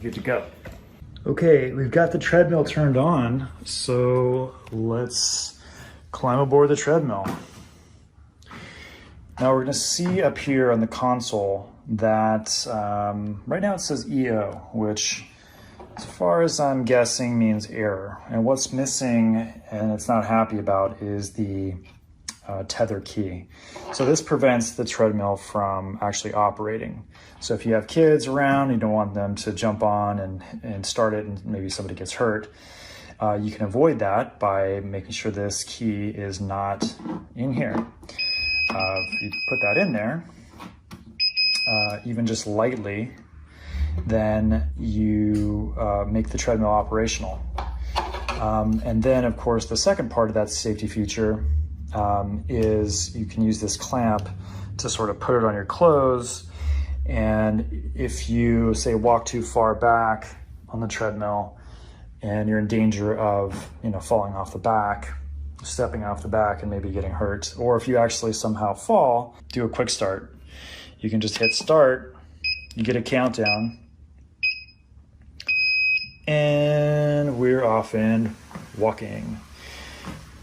good to go. Okay, we've got the treadmill turned on, so let's climb aboard the treadmill. Now we're gonna see up here on the console that right now it says EO, which as far as I'm guessing means error. And what's missing and it's not happy about is the tether key. So this prevents the treadmill from actually operating. So if you have kids around, you don't want them to jump on and start it and maybe somebody gets hurt, you can avoid that by making sure this key is not in here. If you put that in there, even just lightly, then you make the treadmill operational. And then of course the second part of that safety feature is you can use this clamp to sort of put it on your clothes, and if you say walk too far back on the treadmill and you're in danger of falling off the back, stepping off the back and maybe getting hurt, or if you actually somehow fall, do a quick start. You can just hit start, you get a countdown, and we're off and walking.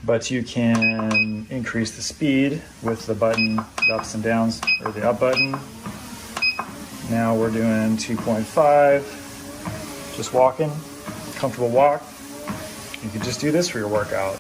But you can increase the speed with the button, the ups and downs, or the up button. Now we're doing 2.5, just walking, comfortable walk. You could just do this for your workout.